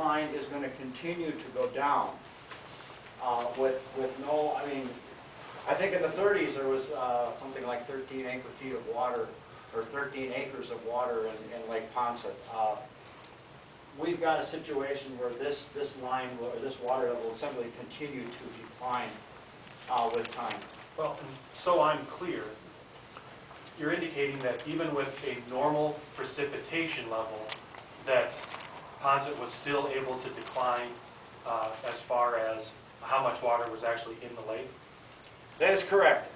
line is going to continue to go down with no, I mean, I think in the 30s there was something like 13 acre-feet of water, or 13 acres of water in Lake Poncet. We've got a situation where this line, or this water level will simply continue to decline with time. Well, and so I'm clear, you're indicating that even with a normal precipitation level, that Poncet was still able to decline as far as how much water was actually in the lake? That is correct.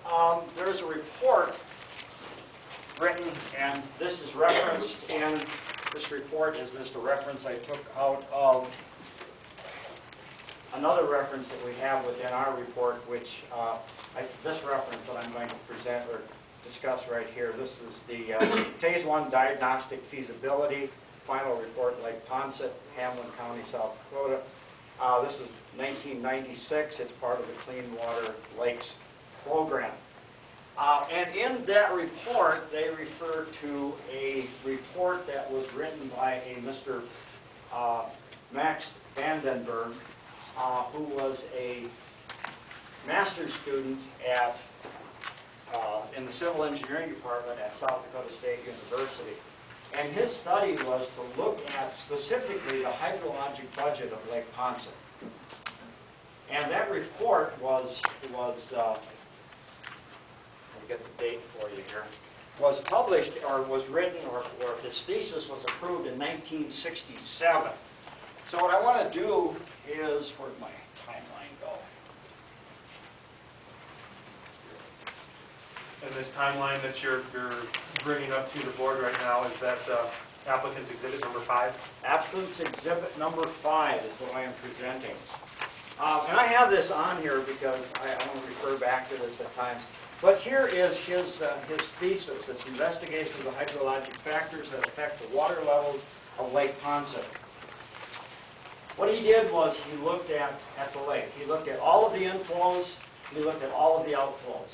There's a report written, and this is referenced in this report. Is just a reference I took out of another reference that we have within our report, which this reference that I'm going to present or discuss right here. This is the Phase 1 Diagnostic Feasibility Final Report, Lake Poncet, Hamlin County, South Dakota. This is 1996. It's part of the Clean Water Lakes program. And in that report, they refer to a report that was written by a Mr. Max Vandenberg, who was a master's student at in the Civil Engineering Department at South Dakota State University. And his study was to look at specifically the hydrologic budget of Lake Poncet. And that report was let me get the date for you here, was published or was written or his thesis was approved in 1967. So what I want to do is, where'd my timeline go? And this timeline that you're bringing up to the board right now, is that applicant's exhibit number 5? Applicant's exhibit number 5 is what I am presenting. And I have this on here because I want to refer back to this at times. But here is his thesis. It's investigation of the hydrologic factors that affect the water levels of Lake Poncet. What he did was he looked at the lake. He looked at all of the inflows. He looked at all of the outflows.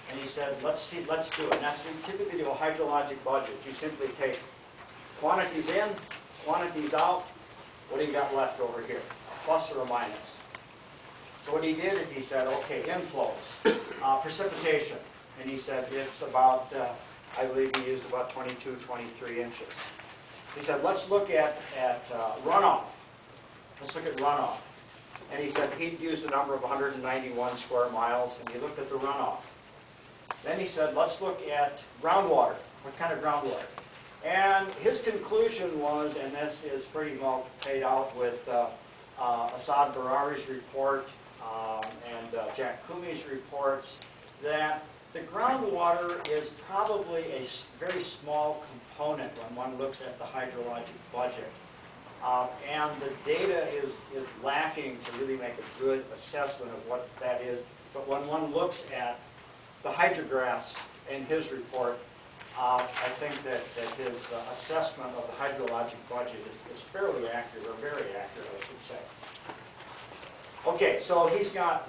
And he said, let's do it. And that's typically a hydrologic budget. You simply take quantities in, quantities out. What do you got left over here? Plus or a minus. So what he did is he said, okay, inflows, precipitation. And he said it's about, I believe he used about 22, 23 inches. He said, let's look at runoff. Let's look at runoff. And he said he used a number of 191 square miles, and he looked at the runoff. Then he said, let's look at groundwater. What kind of groundwater? And his conclusion was, and this is pretty well paid out with Assad Barari's report and Jack Kumy's reports, that the groundwater is probably a very small component when one looks at the hydrologic budget. And the data is lacking to really make a good assessment of what that is. But when one looks at the hydrographs in his report, I think that his assessment of the hydrologic budget is fairly accurate, or very accurate, I should say. Okay, so he's got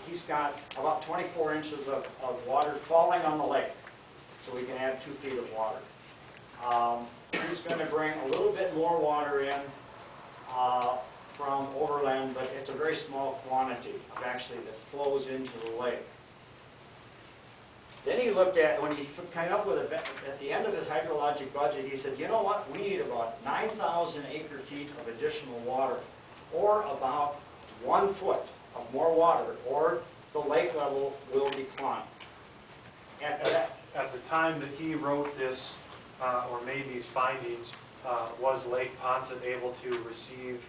about 24 inches of water falling on the lake, so we can add 2 feet of water. He's going to bring a little bit more water in from overland, but it's a very small quantity, actually, that flows into the lake. Then he looked at, when he came up with at the end of his hydrologic budget, he said, you know what, we need about 9,000 acre-feet of additional water, or about 1 foot of more water, or the lake level will decline. At the time that he wrote this, or made these findings, was Lake Poncet able to receive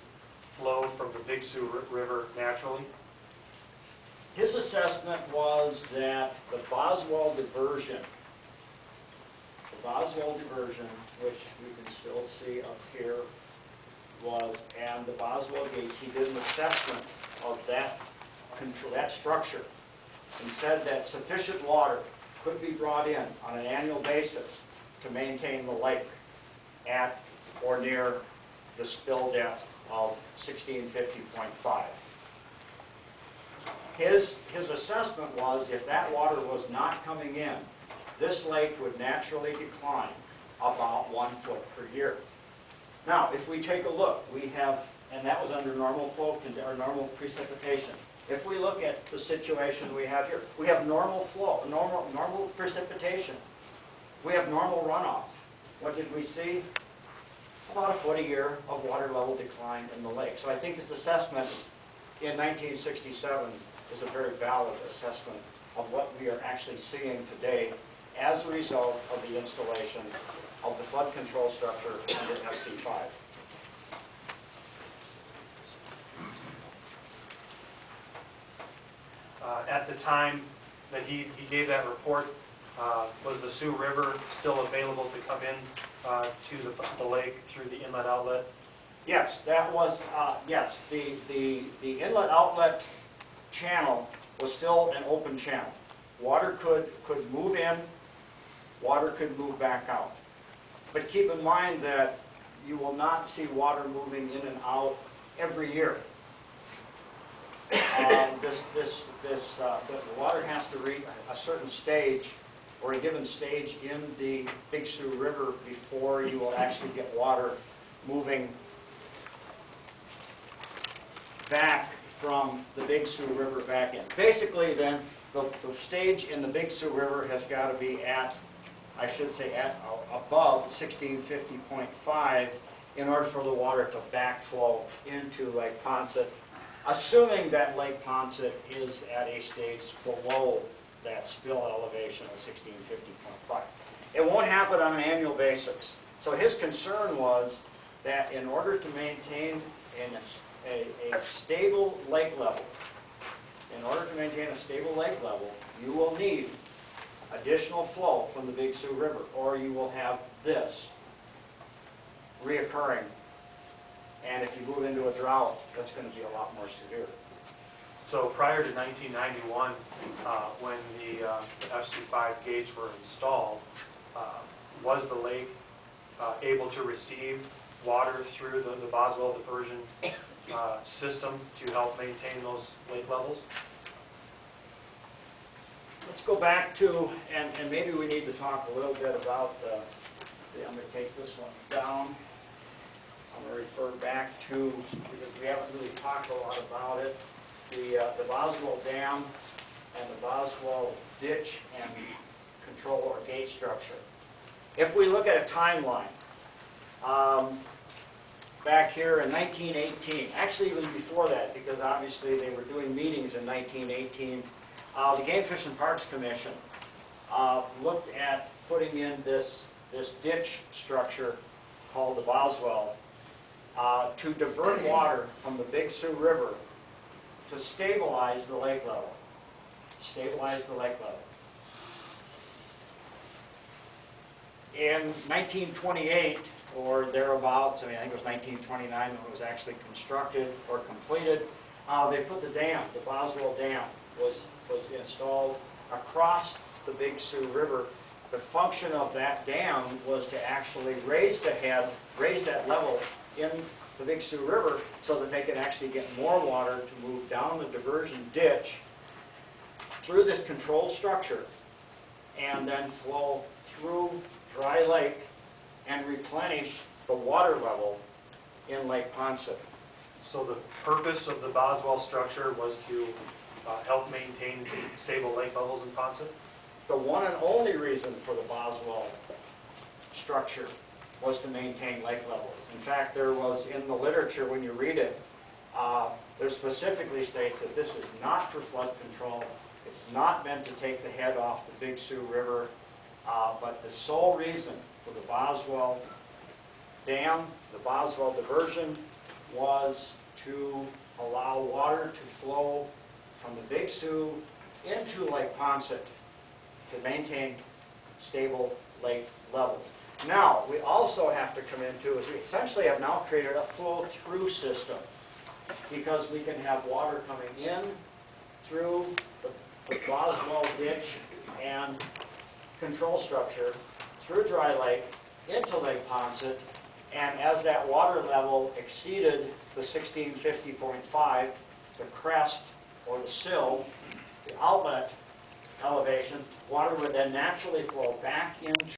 flow from the Big Sioux River naturally? His assessment was that the Boswell diversion, which we can still see up here, and the Boswell gates, he did an assessment of that structure, and said that sufficient water could be brought in on an annual basis to maintain the lake at or near the spill depth of 1650.5. His assessment was, if that water was not coming in, this lake would naturally decline about 1 foot per year. Now, if we take a look, we have and that was under normal flow, or normal precipitation. If we look at the situation we have here, we have normal flow, normal precipitation. We have normal runoff. What did we see? About a foot a year of water level decline in the lake. So I think his assessment in 1967 is a very valid assessment of what we are actually seeing today as a result of the installation of the flood control structure under FC5. At the time that he gave that report, was the Sioux River still available to come in to the lake through the inlet-outlet? Yes, that was, yes, the inlet-outlet channel was still an open channel. Water could move in, water could move back out. But keep in mind that you will not see water moving in and out every year. The water has to reach a certain stage or a given stage in the Big Sioux River before you will actually get water moving back from the Big Sioux River back in. Basically then, the stage in the Big Sioux River has got to be at, I should say, at above 1650.5 in order for the water to backflow into Lake Poinsett, assuming that Lake Poinsett is at a stage below that spill elevation of 1650.5. It won't happen on an annual basis. So his concern was that in order to maintain a stable lake level, you will need additional flow from the Big Sioux River, or you will have this reoccurring. And if you move into a drought, that's going to be a lot more severe. So prior to 1991, when the FC5 gates were installed, was the lake able to receive water through the Boswell diversion system to help maintain those lake levels? Let's go back to, and maybe we need to talk a little bit about I'm going to take this one down. I'm going to refer back to, because we haven't really talked a lot about it, the Boswell Dam and the Boswell Ditch and control or gate structure. If we look at a timeline, back here in 1918, actually even before that, because obviously they were doing meetings in 1918, the Game Fish and Parks Commission looked at putting in this ditch structure called the Boswell to divert water from the Big Sioux River to stabilize the lake level. In 1928 or thereabouts, I think it was 1929 when it was actually constructed or completed, they put the dam, the Boswell Dam was installed across the Big Sioux River. The function of that dam was to actually raise that level in the Big Sioux River so that they could actually get more water to move down the diversion ditch through this controlled structure and then flow through Dry Lake and replenish the water level in Lake Poinsett. So the purpose of the Boswell structure was to help maintain stable lake levels in Poinsett? The one and only reason for the Boswell structure was to maintain lake levels. In fact, there was in the literature, when you read it, there specifically states that this is not for flood control. It's not meant to take the head off the Big Sioux River, but the sole reason for the Boswell Dam, the Boswell diversion, was to allow water to flow from the Big Sioux into Lake Poinsett to maintain stable lake levels. Now, we also have to come into is we essentially have now created a flow-through system because we can have water coming in through the Boswell ditch and control structure through Dry Lake into Lake Poinsett, and as that water level exceeded the 1650.5, the crest or the sill, the outlet elevation, water would then naturally flow back into